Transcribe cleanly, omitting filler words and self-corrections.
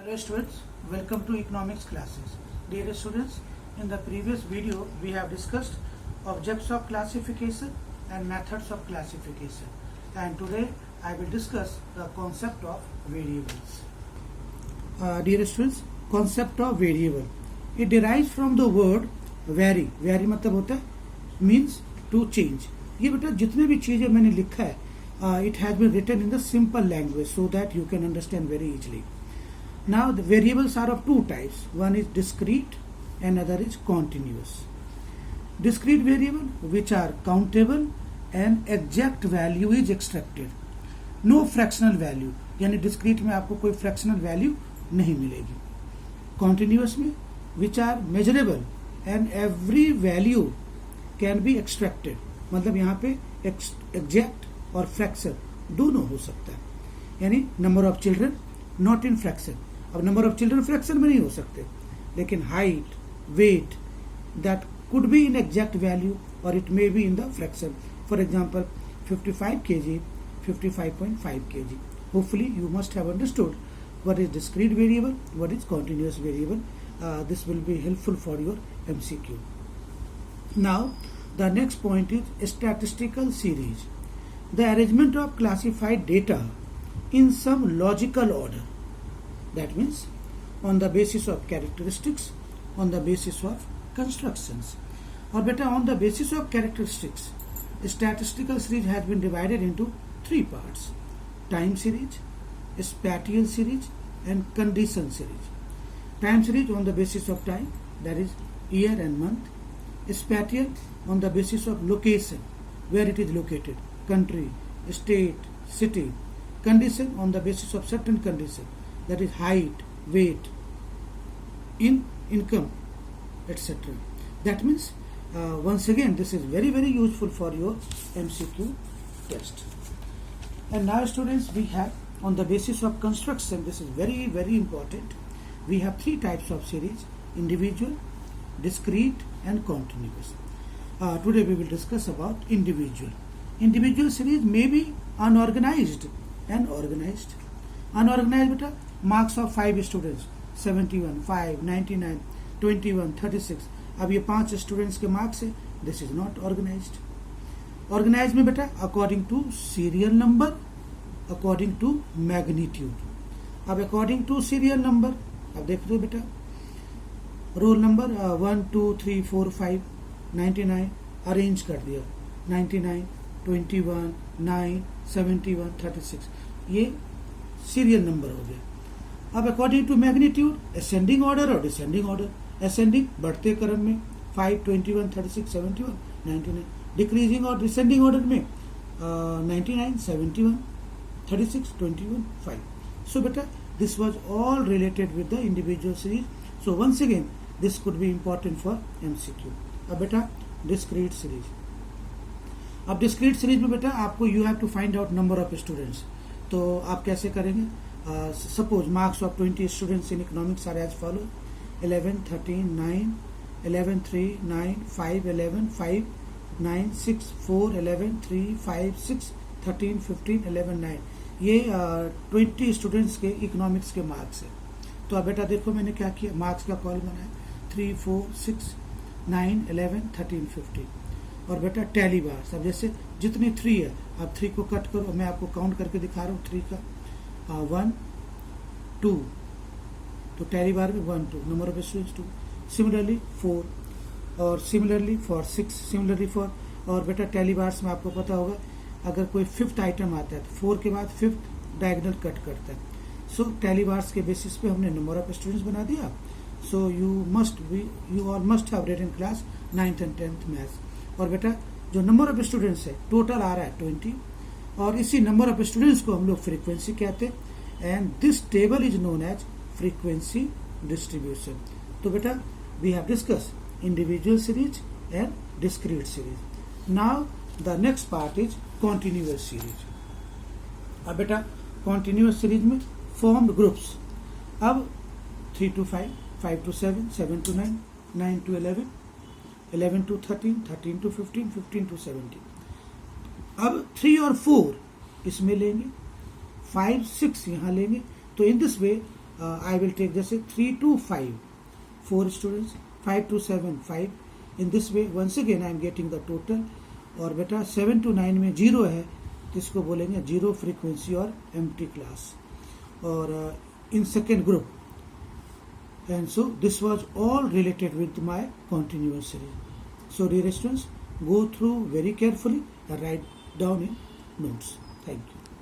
Hello students, welcome to economics classes. Dear students, in the previous video we have discussed objects of classification and methods of classification, and today I will discuss the concept of variables. Dear students, concept of variable, it derives from the word vary. Vary मतलब होता है means to change. ये बेटा जितने भी चीजें मैंने लिखा है it has been written in the simple language so that you can understand very easily. Now the variables are of two types. One is discrete and other is continuous. Discrete variable which are countable and exact value is extracted. No fractional value, यानी discrete में आपको कोई fractional value नहीं मिलेगी. Continuous में which are measurable and every value can be extracted. मतलब यहाँ पे exact और fraction दोनों हो सकता है. यानी number of children not in fraction. अब नंबर ऑफ चिल्ड्रन फ्रैक्शन में नहीं हो सकते, लेकिन height weight that could be in exact value और it may be in the fraction. For example 55 kg, 55.5 kg. Hopefully you must have understood what is discrete variable, what is continuous variable. This will be helpful for your MCQ. Now the next point is statistical series. The arrangement of classified data in some logical order. That means on the basis of characteristics, on the basis of constructions. Or better, on the basis of characteristics, statistical series has been divided into three parts: time series, spatial series, and condition series. Time series on the basis of time, that is year and month. Spatial on the basis of location, where it is located, country, state, city. Condition on the basis of certain condition, that is height, weight, income, etc. That means once again this is very useful for your MCQ test. And now students, we have on the basis of construction, this is very important, we have three types of series: individual, discrete, and continuous. Today we will discuss about individual. Individual series may be unorganized and organized. Unorganized बेटा marks of 5 students 71, 5, 99, 21, 36. अब ये 5 students के marks है. This is not organized. Organize में बेटा according to serial number, according to magnitude. अब according to serial number, अब देख दो बेटा रोल नंबर 1, 2, 3, 4, 5, 99 अरेंज कर दिया. 99, 21, 9, 71, 36 ये सीरियल नंबर हो गया. अब according to magnitude ascending order और डिसेंडिंग ऑर्डर. असेंडिंग बढ़ते क्रम में 5, 21, 36, 71, 99. डिक्रीजिंग और डिसेंडिंग ऑर्डर में 99, 71, 36, 21, 5. सो बेटा this was all related with the individual series. So once again this could be important for MCQ. अब बेटा डिस्क्रीट सीरीज. अब डिस्क्रीट सीरीज में बेटा आपको you have to find out number of students. तो आप कैसे करेंगे? Suppose marks of 20 students in economics are as follow: 11, 13, 9, 11, 3, 9, 5, 11, 5, 9, 6, 4, 11, 3, 5, 6, 13, 15, 11, 9. ये 20 स्टूडेंट्स के इकोनॉमिक्स के मार्क्स है. तो अब बेटा देखो मैंने क्या किया, मार्क्स का कॉल बनाया 3, 4, 6, 9, 11, 13, 15. और बेटा टैली बार. अब जैसे जितनी 3 है आप 3 को कट करो. मैं आपको काउंट करके दिखा रहा हूँ 3 का 1, 2. तो टैली बार में 1, 2 नंबर ऑफ स्टूडेंट्स 2. सिमिलरली 4 और सिमिलरली फॉर 6, सिमिलरली फॉर. और बेटा टैली बार्स में आपको पता होगा अगर कोई 5th आइटम आता है तो 4 के बाद 5th डायगोनल कट करता है. सो टैली बार्स के बेसिस पे हमने नंबर ऑफ स्टूडेंट्स बना दिया. So you all must have read in class 9th and 10th maths. और बेटा जो नंबर ऑफ स्टूडेंट्स है टोटल आ रहा है 20, और इसी नंबर ऑफ स्टूडेंट्स को हम लोग फ्रीक्वेंसी कहते हैं. And this table is known as frequency distribution. तो बेटा we have discuss individual series and discrete series. Now the next part is continuous series. अब बेटा कॉन्टिन्यूअस सीरीज में फॉर्म्ड ग्रुप्स. अब 3 to 5, 5 to 7, 7 to 9, 9 to 11, 11 to 13, 13 to 15, 15 to 17. अब 3 और 4 इसमें लेंगे, 5, 6 यहाँ लेंगे. तो in this way I will take जैसे 3 to 5, 4 students, 5 to 7, 5. In this way once again I am getting the total. और बेटा 7 to 9 में 0 है तो इसको बोलेंगे जीरो फ्रीक्वेंसी और एम्प्टी क्लास. और in second group. And so this was all related with my continuous series. So dear students, go through very carefully and write down in notes. Thank you.